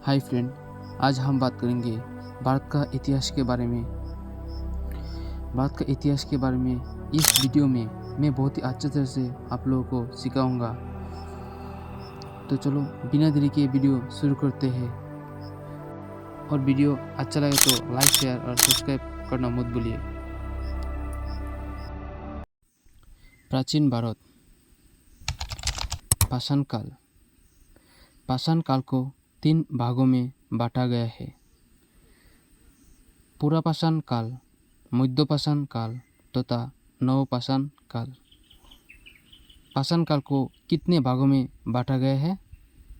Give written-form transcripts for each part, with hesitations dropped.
Hi friend, आज हम बात करेंगे भारत का इतिहास के बारे में। भारत का इतिहास के बारे में इस वीडियो में मैं बहुत ही अच्छी तरह से आप लोगों को सिखाऊंगा। तो चलो बिना देरी के वीडियो शुरू करते हैं। और वीडियो अच्छा लगे तो लाइक, शेयर और सब्सक्राइब करना मत भूलिए। प्राचीन भारत। पाषाण काल। पाषाण काल को 3 भागों में बांटा गया है। पुरापाषाण काल, मध्यपाषाण काल तथा नवपाषाण काल। पाषाण काल को कितने भागों में बांटा गया है?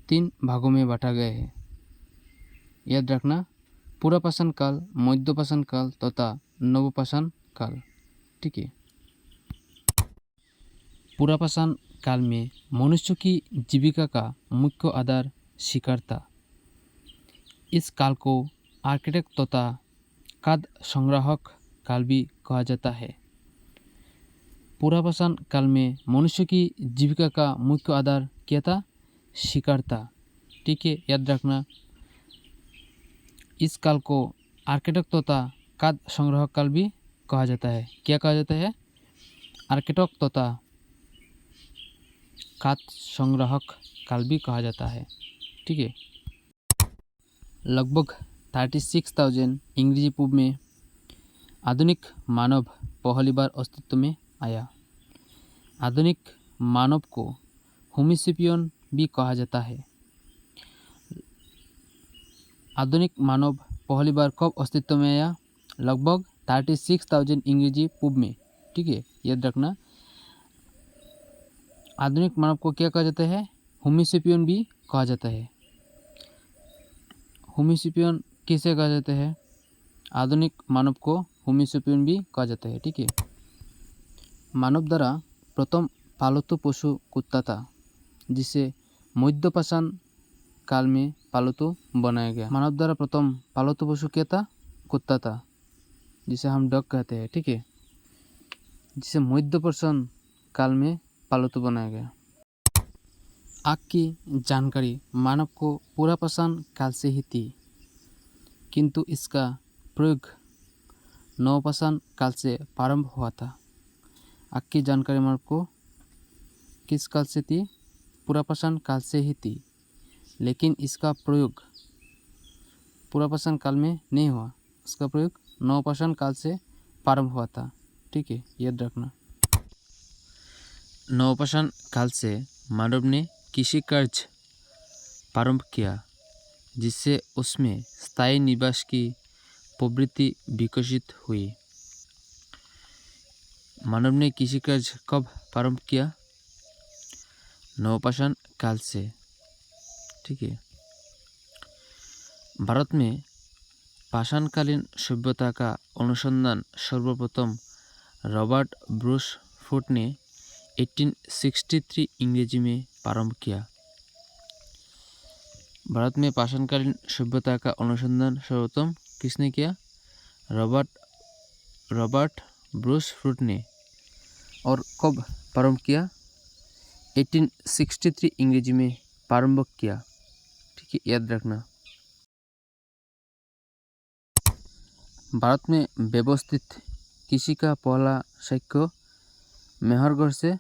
3 भागों में बांटा गया है। याद रखना, पुरापाषाण काल, मध्यपाषाण काल तथा नवपाषाण काल। ठीक है। पुरापाषाण काल में मनुष्य की जीविका का मुख्य आधार शिकार था। इस काल को आर्किटेक्ट तथा खाद्य संग्राहक काल भी कहा जाता है। पुरापाषाण काल में मनुष्य की जीविका का मुख्य आधार क्या था? शिकार था। ठीक है, याद रखना। इस काल को आर्किटेक्ट तथा खाद्य संग्राहक काल भी कहा जाता है। क्या कहा जाता है? आर्किटेक्ट तथा खाद्य संग्राहक काल भी कहा जाता है। ठीक है। लगभग 36,000 इंग्रजी पूर्व में आधुनिक मानव पहली बार अस्तित्व में आया। आधुनिक मानव को होमोसेपियन भी कहा जाता है। आधुनिक मानव पहली बार कब अस्तित्व में आया? लगभग 36,000 इंग्रजी पूर्व में। ठीक है, याद रखना। आधुनिक मानव को क्या कहा जाता है? होमोसेपियन भी कहा जाता है। होमोसेपियन किसे कहा जाता है? आधुनिक मानव को होमोसेपियन भी कहा जाता है। ठीक है। मानव द्वारा प्रथम पालतू पशु कुत्ता था, जिसे मध्यपाषाण काल में पालतू बनाया गया। मानव द्वारा प्रथम पालतू पशु क्या था? कुत्ता था, जिसे हम डॉग कहते हैं। ठीक है, जिसे मध्यपाषाण काल में पालतू बनाया गया। आग की जानकारी मानव को पुरापाषाण काल से ही थी, किंतु इसका प्रयोग नवपाषाण काल से प्रारंभ हुआ था। आग की जानकारी मानव को किस काल से थी? पुरापाषाण काल से ही थी, लेकिन इसका प्रयोग पुरापाषाण काल में नहीं हुआ। इसका प्रयोग नवपाषाण काल से प्रारंभ हुआ था। ठीक है, याद रखना। नवपाषाण काल से मानव ने कृषि कार्य प्रारंभ किया, जिससे उसमें स्थायी निवास की प्रवृत्ति विकसित हुई। मानव ने कृषि कार्य कब प्रारंभ किया? नवपाषाण काल से। ठीक है। भारत में पाषाणकालीन सभ्यता का अनुसंधान सर्वप्रथम रॉबर्ट ब्रूस फूट ने 1863 इंग्रेजी में प्रारंभ किया। भारत में पाषाणकालीन सभ्यता का अनुसंधान सर्वप्रथम किसने किया? रॉबर्ट ब्रूस फूट ने। और कब प्रारंभ किया? 1863 इंग्रेजी में प्रारंभ किया। ठीक है, याद रखना। भारत में व्यवस्थित कृषि का पहला साक्ष्य मेहरगढ़ से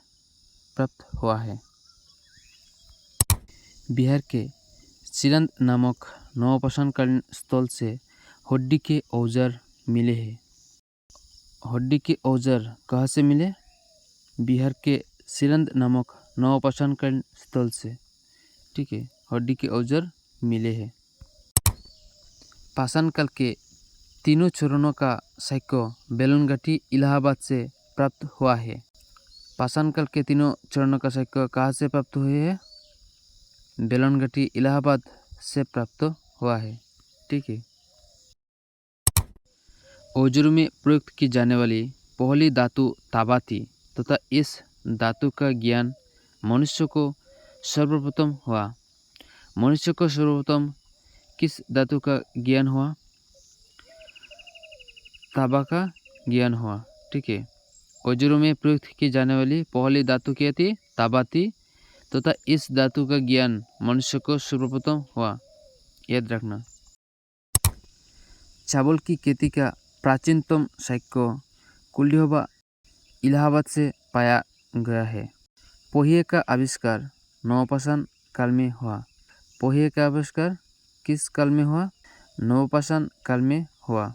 प्राप्त हुआ है। बिहार के सिरंद नामक नवपाषाणकालीन स्थल से हड्डी के औजार मिले हैं। हड्डी के औजार कहाँ से मिले? बिहार के सिरंद नामक नवपाषाणकालीन स्थल से। ठीक है, हड्डी के औजार मिले हैं। पाषाण काल के तीनों चरणों का साक्ष्य बेलनघाटी इलाहाबाद से प्राप्त हुआ है। पाषाण काल के तीनों चरणों का साक्ष्य कहाँ से प्राप्त हुए हैं? बेलनघाटी इलाहाबाद से प्राप्त हुआ है। ठीक है। औजारों में प्रयुक्त की जाने वाली पहली धातु तांबा थी तथा इस धातु का ज्ञान मनुष्य को सर्वप्रथम हुआ। मनुष्य को सर्वप्रथम किस धातु का ज्ञान हुआ? तांबा का ज्ञान हुआ। ठीक है। औजारों में प्रयुक्त की जाने वाली पहली धातु क्या थी? तांबा थी तथा इस धातु का ज्ञान मनुष्य को सर्वप्रथम हुआ। याद रखना। चावल की खेती का प्राचीनतम साक्ष्य कुल्डीहोबा इलाहाबाद से पाया गया है। पहिए का आविष्कार नवपाषाण काल में हुआ। पहिए का आविष्कार किस काल में हुआ? नवपाषाण काल में हुआ।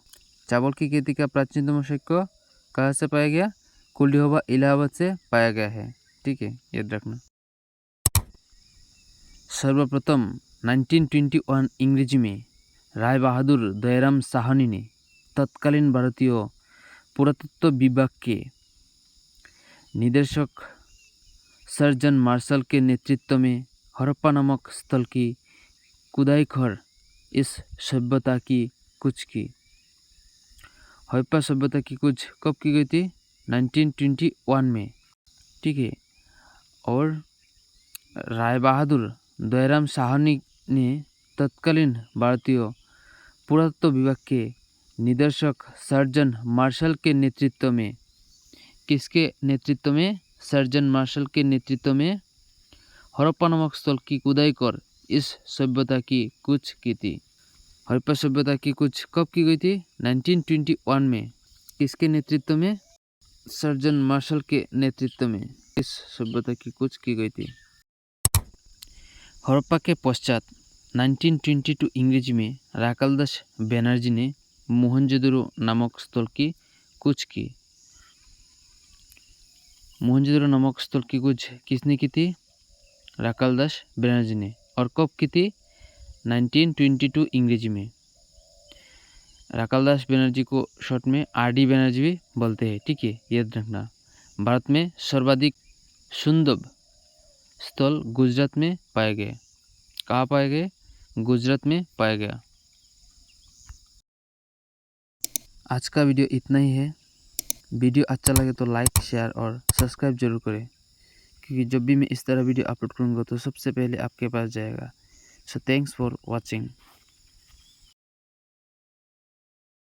चावल की खेती का प्राचीनतम साक्ष्य कहाँ से पाया गया? कुल्डीहोबा इलाहाबाद से पाया गया है। ठीक है, याद रखना। सर्वप्रथम 1921 इंग्रेजी में राय बहादुर दयाराम साहनी ने तत्कालीन भारतीय पुरातत्व विभाग के निदेशक सर जॉन मार्शल के नेतृत्व में हड़प्पा नामक स्थल की खुदाई कर इस सभ्यता की खोज की। हड़प्पा सभ्यता की खोज कब की गई थी? 1921 में। ठीक है। और राय बहादुर दयाराम साहनी ने तत्कालीन भारतीय पुरातत्व विभाग के निदेशक सर जॉन मार्शल के नेतृत्व में, किसके नेतृत्व में? सर जॉन मार्शल के नेतृत्व में हड़प्पा नामक स्थल की खुदाई कर इस सभ्यता की खोज की थी। हड़प्पा सभ्यता की खोज कब की गई थी? 1921 में। किसके नेतृत्व में? सर जॉन मार्शल के नेतृत्व में इस सभ्यता की खोज की गई थी। हड़प्पा के पश्चात 1922 इंग्रेजी में राखालदास बनर्जी ने मोहनजोदड़ो नामक स्थल की खोज की। मोहनजोदड़ो नामक स्थल की खोज किसने की थी? राखालदास बनर्जी ने। और कब की थी? 1922 इंग्रेजी में। राखालदास बनर्जी को शॉर्ट में RD बनर्जी भी बोलते हैं। ठीक है, याद रखना। भारत में सर्वाधिक सुंदर स्थल गुजरात में पाए गए। कहाँ पाए गए? गुजरात में पाया गया। आज का वीडियो इतना ही है। वीडियो अच्छा लगे तो लाइक, शेयर और सब्सक्राइब जरूर करें, क्योंकि जब भी मैं इस तरह वीडियो अपलोड करूँगा तो सबसे पहले आपके पास जाएगा। So thanks for watching.